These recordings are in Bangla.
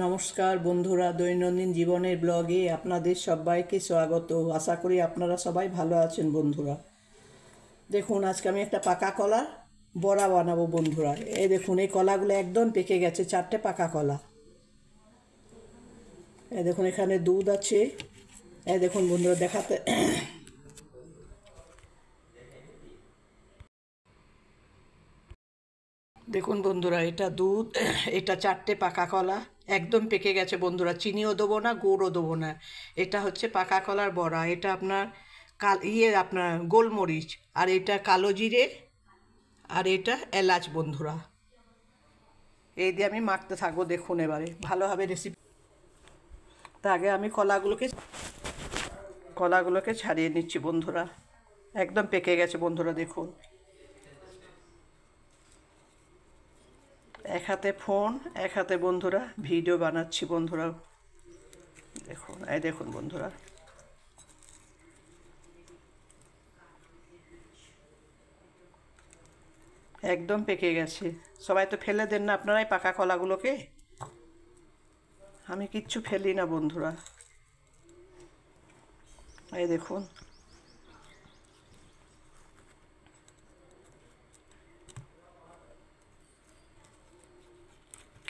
নমস্কার বন্ধুরা, দৈনন্দিন জীবনের ব্লগে আপনাদের সবাইকে স্বাগত। আশা করি আপনারা সবাই ভালো আছেন বন্ধুরা। দেখুন, আজকে আমি একটা পাকা কলার বড়া বানাবো বন্ধুরা। এই দেখুন, এই কলাগুলো একদম পেকে গেছে, 4টে পাকা কলা। এই দেখুন, এখানে দুধ আছে। এই দেখুন বন্ধুরা, দেখাতে দেখুন বন্ধুরা, এটা দুধ, এটা 4টে পাকা কলা, একদম পেকে গেছে বন্ধুরা। চিনিও দেবো না, গুড়ও দেবো না। এটা হচ্ছে পাকা কলার বড়া। এটা আপনার আপনার গোলমরিচ, আর এটা কালো জিরে, আর এটা এলাচ বন্ধুরা। এই দিয়ে আমি মাখতে থাকবো। দেখুন এবারে ভালোভাবে রেসিপি। তা আগে আমি কলাগুলোকে ছাড়িয়ে নিচ্ছি বন্ধুরা। একদম পেকে গেছে বন্ধুরা। দেখুন, এক হাতে ফোন, এক হাতে বন্ধুরা ভিডিও বানাচ্ছি বন্ধুরা। দেখুন, এই দেখুন বন্ধুরা, একদম পেকে গেছে। সবাই তো ফেলে দেন না আপনারাই পাকা কলাগুলোকে, আমি কিচ্ছু ফেলি না বন্ধুরা। এই দেখুন,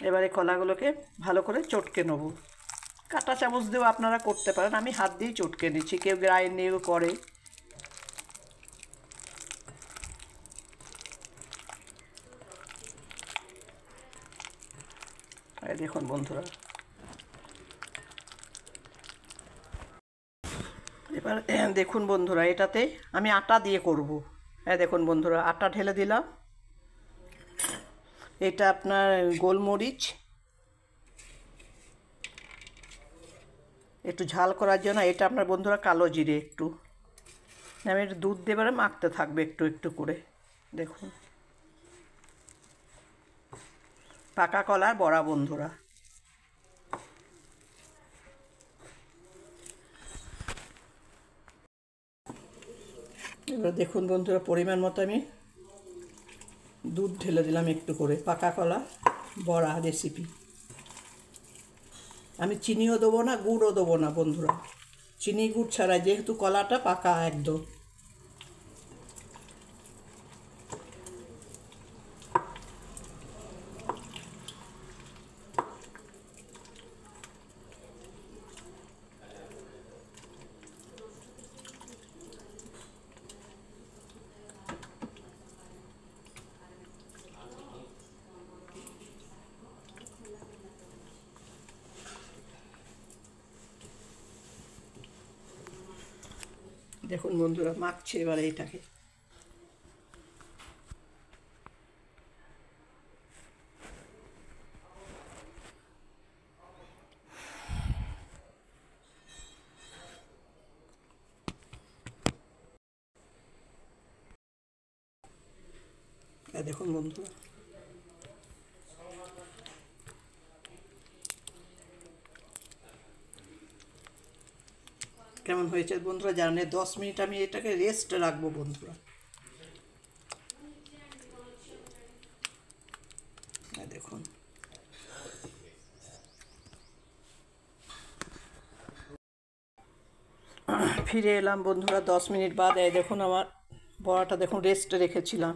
এবারে কলাগুলোকে ভালো করে চটকে নেব। কাঁটা চামচ দিয়েও আপনারা করতে পারেন, আমি হাত দিয়েই চটকে নিচ্ছি। কেউ গ্রাইন্ড নিয়েও করে। এই দেখুন বন্ধুরা, এবার দেখুন বন্ধুরা, এটাতে আমি আটা দিয়ে করব। হ্যাঁ দেখুন বন্ধুরা, আটা ঢেলে দিলাম। এটা আপনার গোলমরিচ, একটু ঝাল করার জন্য। এটা আপনার বন্ধুরা কালো জিরে একটু। আমি একটু দুধ দিয়ে এবারে মাখতে থাকবে একটু একটু করে। দেখুন, পাকা কলার বড়া বন্ধুরা। এবার দেখুন বন্ধুরা, পরিমাণ মতো আমি দুধ ঢেলে দিলাম একটু করে। পাকা কলা বড়া রেসিপি। আমি চিনিও দেবো না, গুড়ও দেবো না বন্ধুরা। চিনি গুড় ছাড়াই, যেহেতু কলাটা পাকা একদম। দেখুন বন্ধুরা, মাখছে এবারে এটাকে। দেখুন বন্ধুরা, কেমন হয়েছে বন্ধুরা জানেন। 10 মিনিট আমি এটাকে রেস্ট রাখবো বন্ধুরা। দেখুন, ফিরে এলাম বন্ধুরা 10 মিনিট বাদ। এই দেখুন, আমার বড়াটা দেখুন রেস্টে রেখেছিলাম।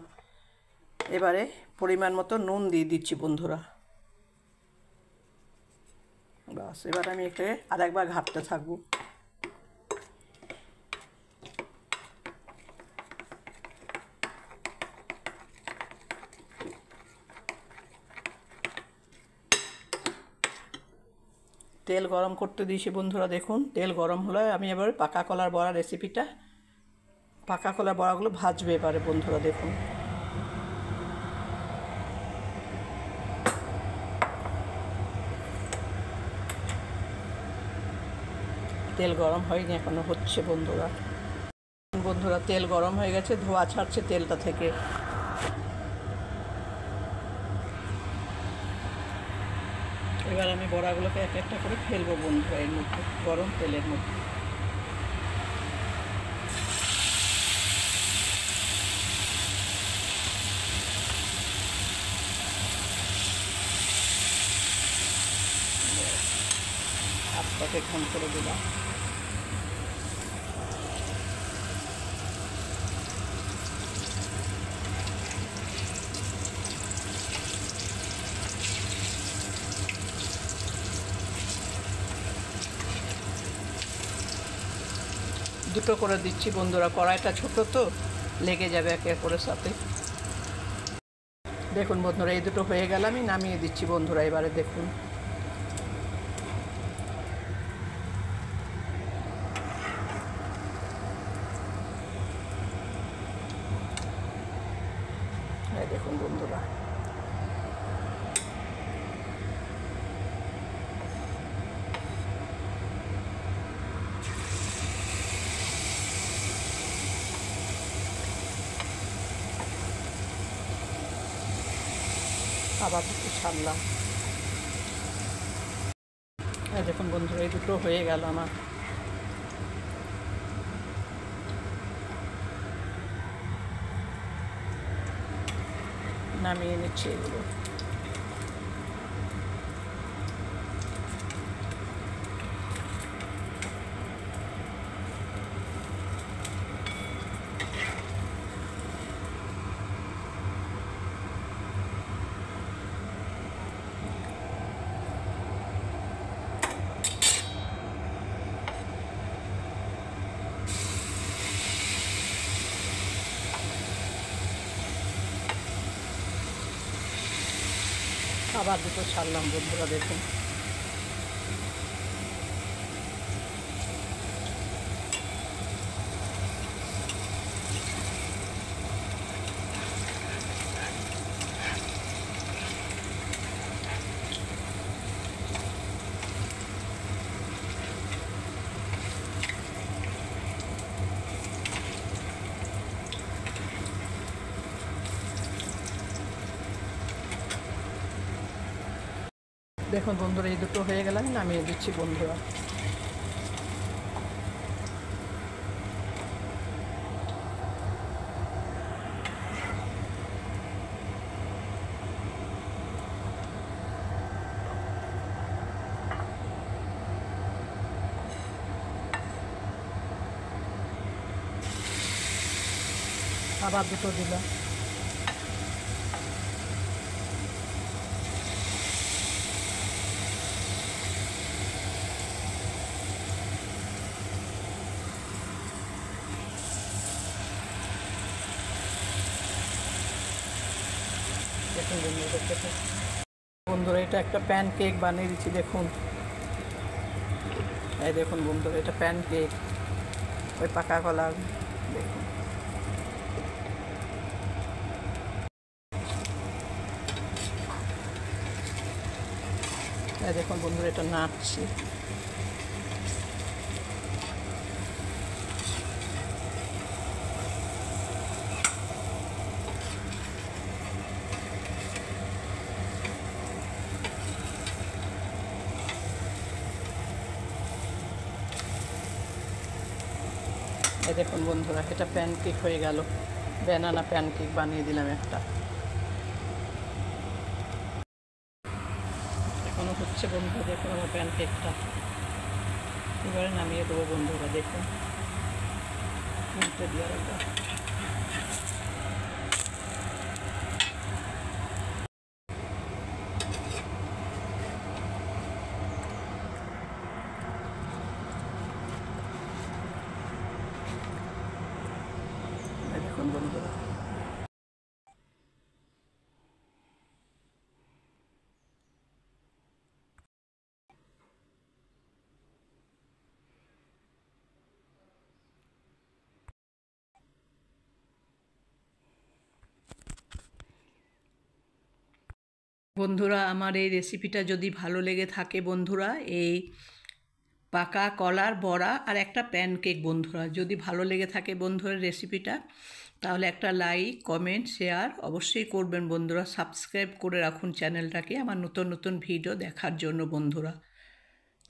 এবারে পরিমাণ মতো নুন দিয়ে দিচ্ছি বন্ধুরা। বাস, এবার আমি এটাকে আরেকবার ঘাঁটতে থাকবো। তেল গরম করতে দিয়েছি বন্ধুরা। দেখুন, তেল গরম হলে আমি এবারে পাকা কলার বড়া রেসিপিটা, পাকা কলার বড়াগুলো ভাজবে এবারে বন্ধুরা। দেখুন, তেল গরম হয়নি এখনো, হচ্ছে বন্ধুরা। বন্ধুরা, তেল গরম হয়ে গেছে, ধোঁয়া ছাড়ছে তেলটা থেকে। এবার আমি বড়াগুলোকে এক একটা করে ফেলবো বন্ধুরা এর মধ্যে, গরম তেলের মধ্যে। এখান করে দিলাম। দুটো করে দিচ্ছি বন্ধুরা, কড়াইটা ছোট তো লেগে যাবে একে অপরের সাথে। দেখুন বন্ধুরা, এই দুটো হয়ে গেল, আমি নামিয়ে দিচ্ছি বন্ধুরা। এবারে দেখুন দেখুন বন্ধুরা, আবার একটু ছাড়লাম। দেখুন বন্ধুরা, এই দুটো হয়ে গেল আমার। নামিয়ে নিচ্ছি এগুলো। আবার দুটো ছাড়লাম বন্ধুরা, দেখুন। দেখুন বন্ধুরা, এই দুটো হয়ে গেল, আমি নামিয়ে দিচ্ছি বন্ধুরা। আবার দুটো দিলাম। দেখুন বন্ধুরা, দেখুন বন্ধুরা, এটা একটা প্যান কেক বানিয়ে দিচ্ছি। দেখুন, এই দেখুন বন্ধুরা, এটা প্যান কেক, ওই পাকা কলা। দেখুন এই দেখুন বন্ধুরা, এটা নাড়ছি। এই দেখুন বন্ধুরা, এটা প্যানকেক হয়ে গেল। ব্যানানা প্যানকেক বানিয়ে দিলাম একটা। এখনও হচ্ছে বন্ধুরা, দেখুন আমার প্যানকেকটা। এবারে নামিয়ে দেবো বন্ধুরা। দেখুন, উল্টে দিয়ে একবার। দেখুন বন্ধুরা, বন্ধুরা আমার এই রেসিপিটা যদি ভালো লেগে থাকে বন্ধুরা, এই পাকা কলার বড়া আর একটা প্যানকেক বন্ধুরা যদি ভালো লেগে থাকে বন্ধুরা রেসিপিটা, তাহলে একটা লাইক, কমেন্ট, শেয়ার অবশ্যই করবেন বন্ধুরা। সাবস্ক্রাইব করে রাখুন চ্যানেলটাকে আমার নতুন নতুন ভিডিও দেখার জন্য বন্ধুরা।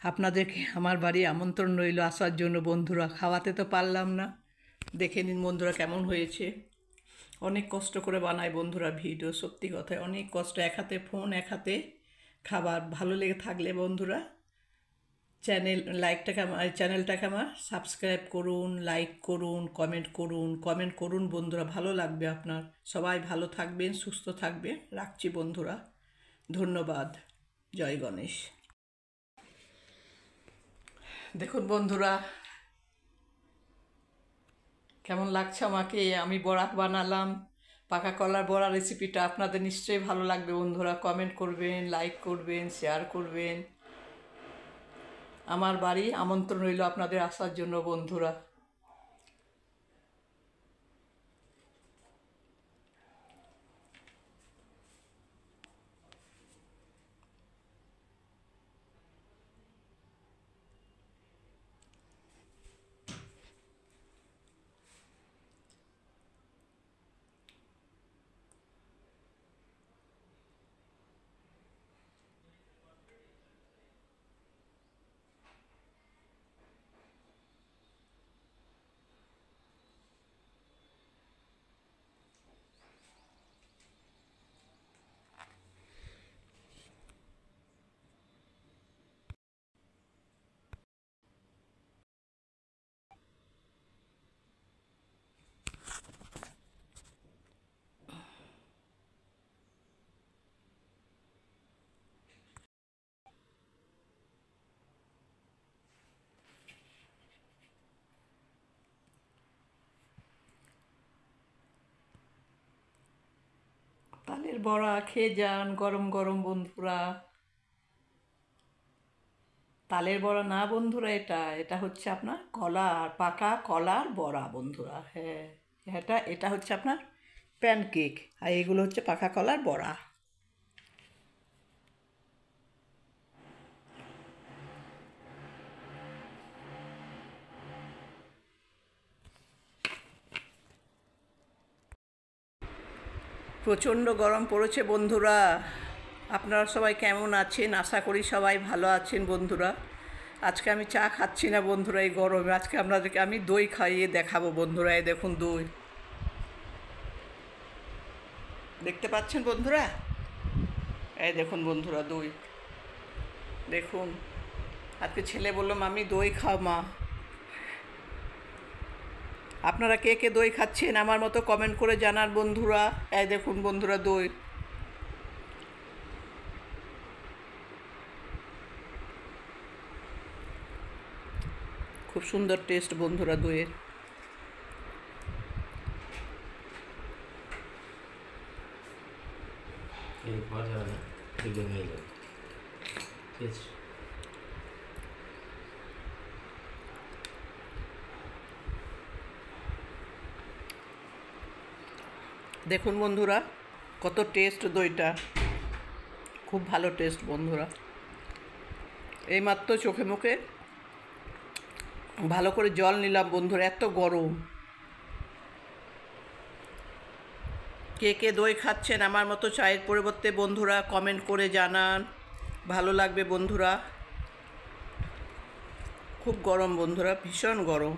আপনাদেরকে আমার বাড়ি আমন্ত্রণ রইল আসার জন্য বন্ধুরা। খাওয়াতে তো পারলাম না, দেখে নিন বন্ধুরা কেমন হয়েছে। অনেক কষ্ট করে বানাই বন্ধুরা ভিডিও, সত্যি কথায় অনেক কষ্ট। এক হাতে ফোন, এক হাতে খাবার। ভালো লেগে থাকলে বন্ধুরা চ্যানেলটাকে আমার সাবস্ক্রাইব করুন, লাইক করুন, কমেন্ট করুন বন্ধুরা, ভালো লাগবে আপনার। সবাই ভালো থাকবেন, সুস্থ থাকবেন। রাখছি বন্ধুরা, ধন্যবাদ। জয় গণেশ। দেখুন বন্ধুরা, কেমন লাগছে আমাকে। আমি বড়া বানালাম, পাকা কলার বড়া রেসিপিটা আপনাদের নিশ্চয়ই ভালো লাগবে বন্ধুরা। কমেন্ট করবেন, লাইক করবেন, শেয়ার করবেন। আমার বাড়ি আমন্ত্রণ রইল আপনাদের আসার জন্য বন্ধুরা। তালের বড়া খেয়ে যান গরম গরম বন্ধুরা। তালের বড়া না বন্ধুরা, এটা এটা হচ্ছে আপনার পাকা কলার বড়া বন্ধুরা। হ্যাঁ, এটা হচ্ছে আপনার প্যানকেক, আর এগুলো হচ্ছে পাকা কলার বড়া। প্রচণ্ড গরম পড়েছে বন্ধুরা। আপনারা সবাই কেমন আছেন? আশা করি সবাই ভালো আছেন বন্ধুরা। আজকে আমি চা খাচ্ছি না বন্ধুরা এই গরমে। আজকে আপনাদেরকে আমি দই খাইয়ে দেখাবো বন্ধুরা। এই দেখুন দই, দেখতে পাচ্ছেন বন্ধুরা? এই দেখুন বন্ধুরা দই দেখুন। আজকে ছেলে বললো মামি দই খাও মা। আপনারা কে কে দই খাচ্ছেন আমার মতো কমেন্ট করে জানার বন্ধুরা। এই দেখুন বন্ধুরা দই, খুব সুন্দর টেস্ট বন্ধুরা দইয়ের। দেখুন বন্ধুরা কত টেস্ট দইটা, খুব ভালো টেস্ট বন্ধুরা। এইমাত্র চোখে মুখে ভালো করে জল নিলাম বন্ধুরা, এত গরম। কে কে দই খাচ্ছেন আমার মতো চায়ের পরিবর্তে বন্ধুরা, কমেন্ট করে জানান, ভালো লাগবে বন্ধুরা। খুব গরম বন্ধুরা, ভীষণ গরম।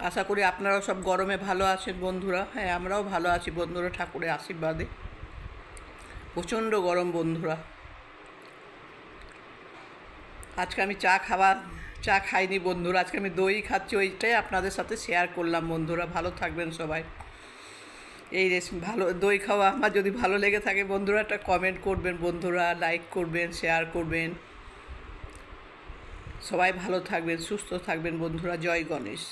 আশা করি আপনারাও সব গরমে ভালো আছেন বন্ধুরা। হ্যাঁ, আমরাও ভালো আছি বন্ধুরা, ঠাকুরের আশীর্বাদে। প্রচণ্ড গরম বন্ধুরা। আজকে আমি চা খাইনি বন্ধুরা, আজকে আমি দই খাচ্ছি, ওইটাই আপনাদের সাথে শেয়ার করলাম বন্ধুরা। ভালো থাকবেন সবাই। এই রেসিপি ভালো, দই খাওয়া আমার যদি ভালো লেগে থাকে বন্ধুরা, একটা কমেন্ট করবেন বন্ধুরা, লাইক করবেন, শেয়ার করবেন। সবাই ভালো থাকবেন, সুস্থ থাকবেন বন্ধুরা। জয় গণেশ।